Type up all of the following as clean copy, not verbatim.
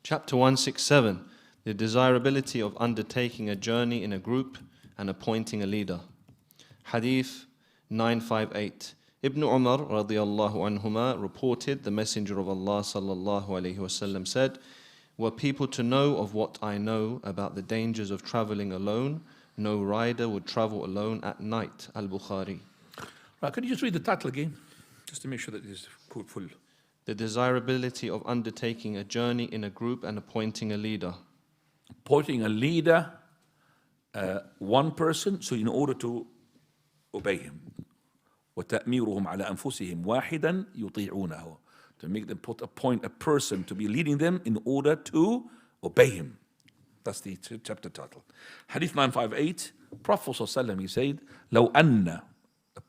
Chapter 167. The desirability of undertaking a journey in a group and appointing a leader. Hadith 958. Ibn Umar radiyallahu anhuma reported the Messenger of Allah sallallahu alayhi wasallam said, "Were people to know of what I know about the dangers of traveling alone, no rider would travel alone at night." Al-Bukhari. Right, could you just read the title again? Just to make sure that it is full. The desirability of undertaking a journey in a group and appointing a leader. Appointing a leader, one person, so in order to obey him. وَتَأْمِيرُهُمْ عَلَى أَنفُسِهِمْ وَاحِدًا يُطِيعُونَهُ. To make them appoint a person to be leading them in order to obey him. That's the chapter title. Hadith 958, Prophet ﷺ, he said, لَوْ أَنَّ,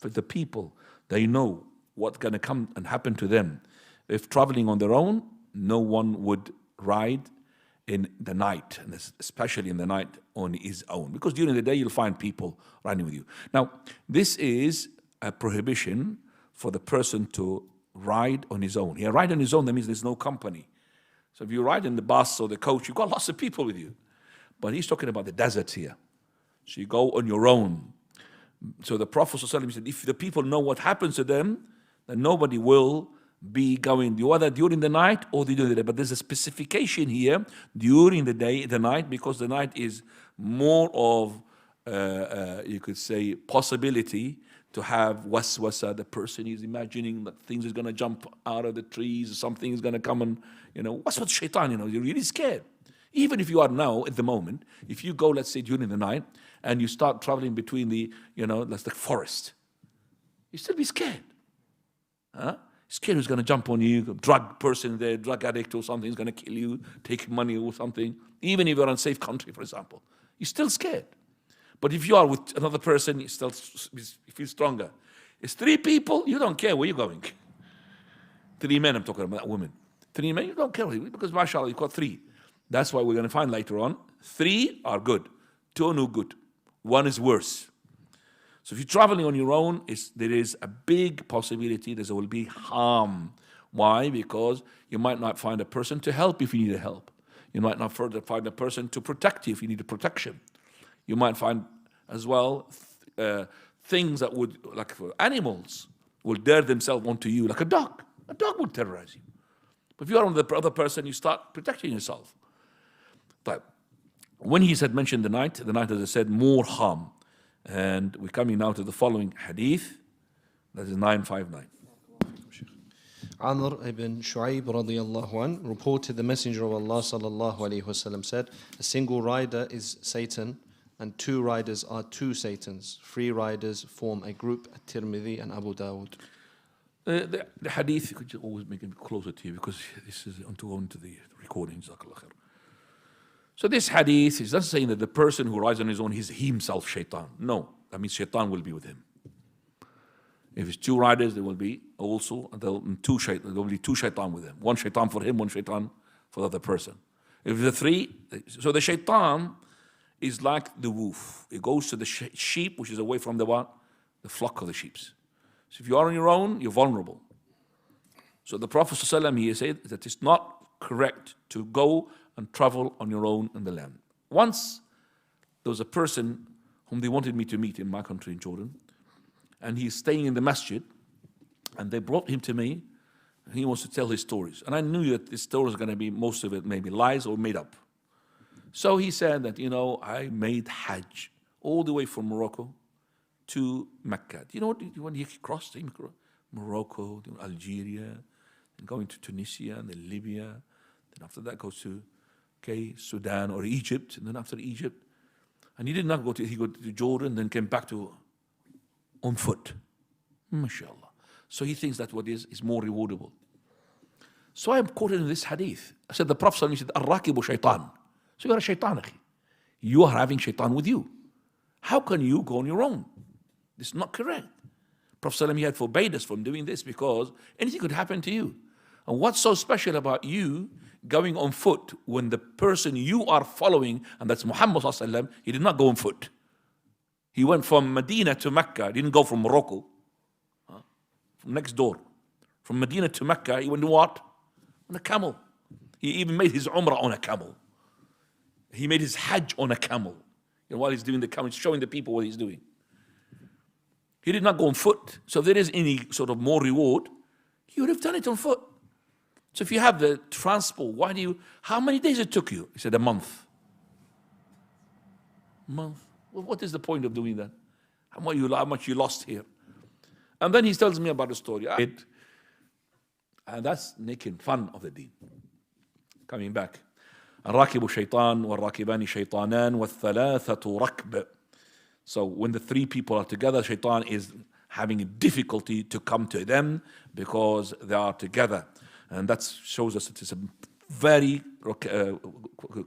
the people, they know what's going to come and happen to them. If traveling on their own, no one would ride in the night, and especially in the night on his own. Because during the day, you'll find people riding with you. Now, this is a prohibition for the person to ride on his own. Here, ride on his own, that means there's no company. So if you ride in the bus or the coach, you've got lots of people with you. But he's talking about the desert here. So you go on your own. So the Prophet ﷺ said, if the people know what happens to them, then nobody will be going whether during the night or during the day. But there's a specification here during the day, the night, because the night is more of, you could say, possibility to have waswasa. The person is imagining that things is going to jump out of the trees, something is going to come and, what's with shaitan, you're really scared. Even if you are now, at the moment, if you go, let's say, during the night, and you start traveling between the, that's the forest, you still be scared. Huh? Scared who's going to jump on you, drug person there, drug addict or something is going to kill you, take money or something. Even if you're in a safe country, for example, you're still scared. But if you are with another person, you feel stronger. It's three people, you don't care where you're going. Three men, I'm talking about, women. Three men, you don't care because mashallah, you've got three. That's why we're going to find later on, three are good, two are no good, one is worse. So if you're traveling on your own, there is a big possibility there will be harm. Why? Because you might not find a person to help if you need help. You might not further find a person to protect you if you need a protection. You might find as well things that would, like animals, will dare themselves onto you, like a dog. A dog will terrorize you. But if you are on the other person, you start protecting yourself. But when he said, mention the night, as I said, more harm. And we're coming now to the following hadith, that is 959. Amr ibn Shu'aib radiyallahu an reported the Messenger of Allah sallallahu alayhi wasallam said, a single rider is Satan, and two riders are two Satans. Three riders form a group, At-Tirmidhi and Abu Dawud. The hadith, could you always make it closer to you, because this is on to the recording. So this hadith is not saying that the person who rides on his own is he himself shaitan. No, that means shaitan will be with him. If it's two riders, there will be also there will be two shaitan with him. One shaitan for him, one shaitan for the other person. If the three, so the shaitan is like the wolf. It goes to the sheep, which is away from the what? The flock of the sheep. So if you are on your own, you're vulnerable. So the Prophet ﷺ, he said that it's not correct to go and travel on your own in the land. Once, there was a person whom they wanted me to meet in my country in Jordan, and he's staying in the masjid, and they brought him to me, and he wants to tell his stories. And I knew that this story was going to be, most of it maybe lies or made up. So he said that, I made Hajj all the way from Morocco to Mecca. Do you know what, when he crossed Morocco, Algeria, and going to Tunisia, and then Libya, then after that goes to Sudan or Egypt, and then after Egypt, and he did not go to, he went to Jordan, then came back to on foot. MashaAllah. So he thinks that what is more rewardable. So I am quoted in this hadith. I said, the Prophet said, Ar-Rakibu shaitan. So you are a shaitan, akhi. You are having shaitan with you. How can you go on your own? This is not correct. Prophet he had forbade us from doing this because anything could happen to you. And what's so special about you going on foot when the person you are following, and that's Muhammad ﷺ, he did not go on foot. He went from Medina to Mecca. He didn't go from Morocco, from next door. From Medina to Mecca, he went to what? On a camel. He even made his Umrah on a camel. He made his Hajj on a camel. While he's doing the camel, he's showing the people what he's doing. He did not go on foot. So if there is any sort of more reward, he would have done it on foot. So if you have the transport, how many days it took you? He said a month. Month. Well, what is the point of doing that? How much you lost here? And then he tells me about the story. And that's making fun of the deen. Coming back. الراكب شيطان والراكبان شيطانان والثلاثة ركب. So when the three people are together, shaitan is having a difficulty to come to them because they are together. And that shows us it is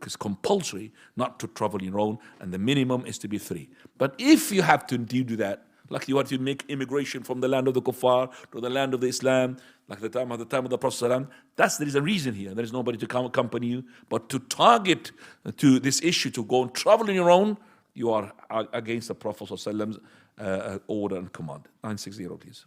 it's compulsory not to travel in your own, and the minimum is to be 3. But if you have to do that, like you want to make immigration from the land of the kuffar to the land of the Islam, like the time of the Prophet, there is a reason here. There is nobody to come accompany you. But to target to this issue, to go and travel on your own, you are against the Prophet's order and command. 960, please.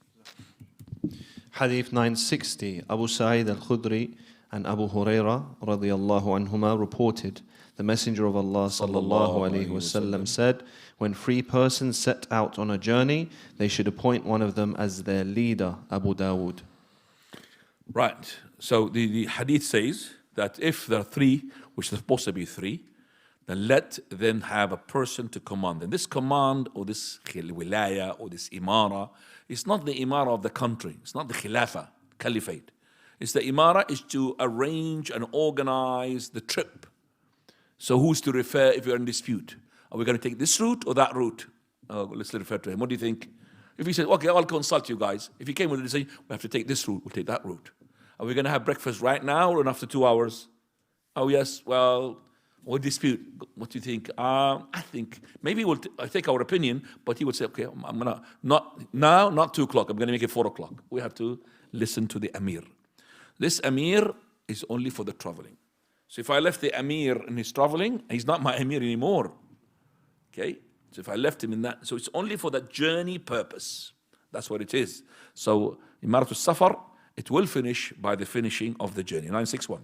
Hadith 960. Abu Suhaib al-Khudri and Abu Huraira radiyallahu anhuma reported, the Messenger of Allah sallallahu alaihi wasallam said, when 3 persons set out on a journey, they should appoint one of them as their leader. Abu Dawood. Right. So the hadith says that if there are 3, which is supposed to be 3, then let them have a person to command. And this command or this wilaya or this imara is not the imara of the country. It's not the khilafah, caliphate. It's the imara is to arrange and organize the trip. So who's to refer if you're in dispute? Are we going to take this route or that route? Let's refer to him. What do you think? If he says, okay, I'll consult you guys. If he came with a decision, we have to take this route, we'll take that route. Are we going to have breakfast right now or after 2 hours? Oh yes, well, we'll dispute. What do you think? I think maybe we'll take our opinion, but he would say, okay, I'm going to, not now, not 2 o'clock, I'm going to make it 4 o'clock. We have to listen to the Amir. This Amir is only for the traveling. So if I left the Amir and he's traveling, he's not my Amir anymore. Okay? So if I left him in that, so it's only for that journey purpose. That's what it is. So Imaratul Safar, it will finish by the finishing of the journey. 961.